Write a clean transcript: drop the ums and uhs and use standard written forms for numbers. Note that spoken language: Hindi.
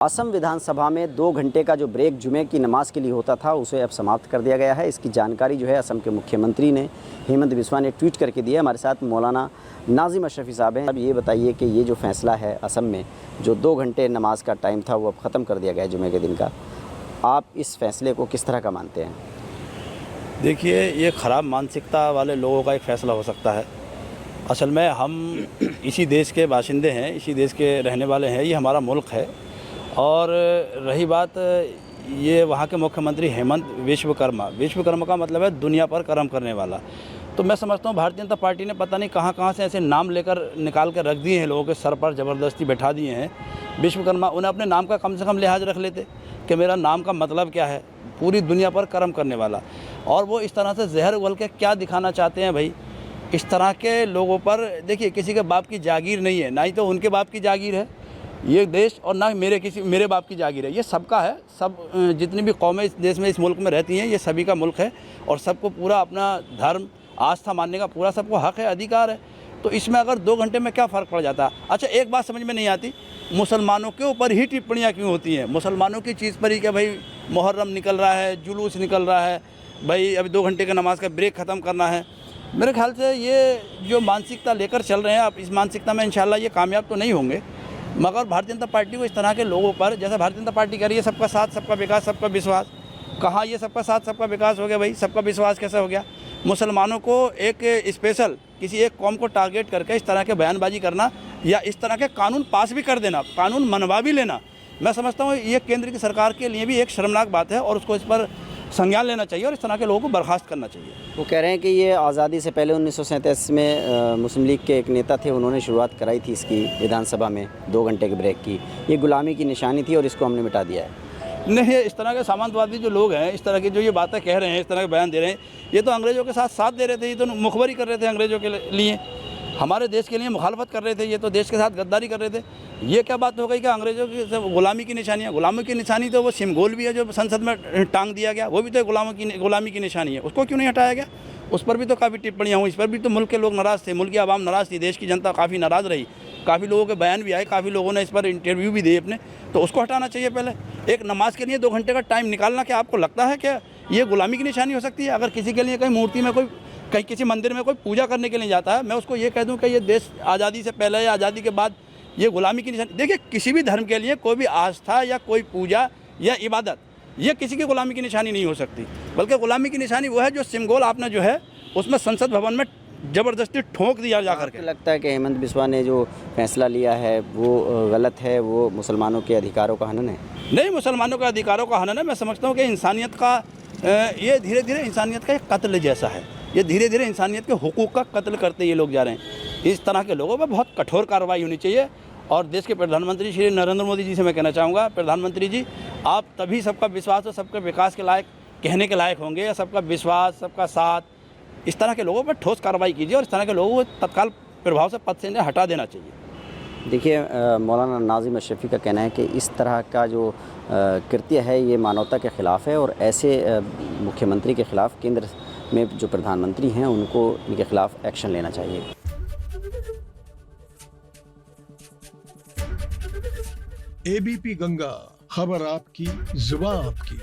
असम विधानसभा में 2 घंटे का जो ब्रेक जुमे की नमाज के लिए होता था उसे अब समाप्त कर दिया गया है। इसकी जानकारी जो है असम के मुख्यमंत्री ने हेमंत बिस्वा ने ट्वीट करके दी है। हमारे साथ मौलाना नाजिम अशरफी साहब हैं। अब ये बताइए कि ये जो फैसला है असम में जो 2 घंटे नमाज का टाइम था वो अब ख़त्म कर दिया गया है जुमे के दिन का, आप इस फैसले को किस तरह का मानते हैं? देखिए, ये ख़राब मानसिकता वाले लोगों का एक फ़ैसला हो सकता है। असल में हम इसी देश के बाशिंदे हैं, इसी देश के रहने वाले हैं, ये हमारा मुल्क है। और रही बात ये वहाँ के मुख्यमंत्री हेमंत विश्वकर्मा का मतलब है दुनिया पर कर्म करने वाला। तो मैं समझता हूँ भारतीय जनता पार्टी ने पता नहीं कहाँ से ऐसे नाम लेकर निकाल कर रख दिए हैं, लोगों के सर पर ज़बरदस्ती बैठा दिए हैं विश्वकर्मा। उन्हें अपने नाम का कम से कम लिहाज रख लेते कि मेरा नाम का मतलब क्या है, पूरी दुनिया पर कर्म करने वाला। और वो इस तरह से जहर उगल के क्या दिखाना चाहते हैं भाई, इस तरह के लोगों पर। देखिए, किसी के बाप की जागीर नहीं है, ना ही तो उनके बाप की जागीर है ये देश, और ना मेरे बाप की जागीर है। ये सबका है, सब जितनी भी कौमें इस देश में, इस मुल्क में रहती हैं, ये सभी का मुल्क है। और सबको पूरा अपना धर्म आस्था मानने का पूरा सबको हक है, अधिकार है। तो इसमें अगर 2 घंटे में क्या फ़र्क पड़ जाता? अच्छा, एक बात समझ में नहीं आती, मुसलमानों के ऊपर ही टिप्पणियाँ क्यों होती हैं? मुसलमानों की चीज़ पर ही क्या भाई मुहर्रम निकल रहा है, जुलूस निकल रहा है, भाई अभी 2 घंटे का नमाज का ब्रेक ख़त्म करना है। मेरे ख्याल से ये जो मानसिकता लेकर चल रहे हैं आप, इस मानसिकता में इंशाल्लाह ये कामयाब तो नहीं होंगे। मगर भारतीय जनता पार्टी को इस तरह के लोगों पर, जैसे भारतीय जनता पार्टी कह रही है सबका साथ सबका विकास सबका विश्वास, कहाँ ये सबका साथ सबका विकास हो गया भाई? सबका विश्वास कैसे हो गया? मुसलमानों को एक स्पेशल किसी एक कौम को टारगेट करके इस तरह के बयानबाजी करना या इस तरह के कानून पास भी कर देना, कानून मनवा भी लेना, मैं समझता हूँ ये केंद्र की सरकार के लिए भी एक शर्मनाक बात है और उसको इस पर संज्ञान लेना चाहिए और इस तरह के लोगों को बर्खास्त करना चाहिए। वो कह रहे हैं कि ये आज़ादी से पहले 1937 में मुस्लिम लीग के एक नेता थे, उन्होंने शुरुआत कराई थी इसकी विधानसभा में 2 घंटे के ब्रेक की। ये गुलामी की निशानी थी और इसको हमने मिटा दिया है। नहीं, इस तरह के सामंतवादी जो लोग हैं, इस तरह की जो ये बातें कह रहे हैं, इस तरह के बयान दे रहे हैं, ये तो अंग्रेज़ों के साथ दे रहे थे, ये तो मुखबरी कर रहे थे अंग्रेज़ों के लिए, हमारे देश के लिए मुखालफत कर रहे थे, ये तो देश के साथ गद्दारी कर रहे थे। ये क्या बात हो गई कि अंग्रेज़ों की गुलामी की निशानी है? गुलामी की निशानी तो वो सिमगोल भी है जो संसद में टांग दिया गया, वो भी तो गुलामी की निशानी है, उसको क्यों नहीं हटाया गया? उस पर भी तो काफ़ी टिप्पणियाँ हुई, इस पर भी तो मुल्क के लोग नाराज़ थे, मुल्क की आवाम नाराज़ थी, देश की जनता काफ़ी नाराज़ रही, काफ़ी लोगों के बयान भी आए, काफ़ी लोगों ने इस पर इंटरव्यू भी दिए अपने। तो उसको हटाना चाहिए पहले। एक नमाज के लिए 2 घंटे का टाइम निकालना, क्या आपको लगता है कि ये गुलामी की निशानी हो सकती है? अगर किसी के लिए कहीं मूर्ति में कहीं किसी मंदिर में कोई पूजा करने के लिए जाता है, मैं उसको ये कह दूं कि ये देश आज़ादी से पहले या आज़ादी के बाद ये गुलामी की निशानी। देखिए, किसी भी धर्म के लिए कोई भी आस्था या कोई पूजा या इबादत, ये किसी की गुलामी की निशानी नहीं हो सकती, बल्कि गुलामी की निशानी वो है जो सिमगोल आपने जो है उसमें संसद भवन में ज़बरदस्ती ठोंक दिया जा करके। लगता है कि हेमंत बिस्वा ने जो फैसला लिया है वो गलत है, वो मुसलमानों के अधिकारों का हनन है? नहीं, मुसलमानों के अधिकारों का हनन है। मैं समझता हूँ कि इंसानियत का ये धीरे धीरे इंसानियत का एक कत्ल जैसा है। ये धीरे धीरे इंसानियत के हुकूक का कत्ल करते ये लोग जा रहे हैं। इस तरह के लोगों पर बहुत कठोर कार्रवाई होनी चाहिए। और देश के प्रधानमंत्री श्री नरेंद्र मोदी जी से मैं कहना चाहूँगा, प्रधानमंत्री जी, आप तभी सबका विश्वास और सबके विकास के लायक कहने के लायक होंगे, या सबका विश्वास सबका साथ, इस तरह के लोगों पर ठोस कार्रवाई कीजिए और इस तरह के लोगों को तत्काल प्रभाव से पद से हटा देना चाहिए। देखिए, मौलाना नाजिम अशरफी का कहना है कि इस तरह का जो कृत्य है ये मानवता के ख़िलाफ़ है और ऐसे मुख्यमंत्री के ख़िलाफ़ केंद्र में जो प्रधानमंत्री हैं उनको इनके ख़िलाफ़ एक्शन लेना चाहिए। ABP गंगा, खबर आपकी, जुबान आपकी।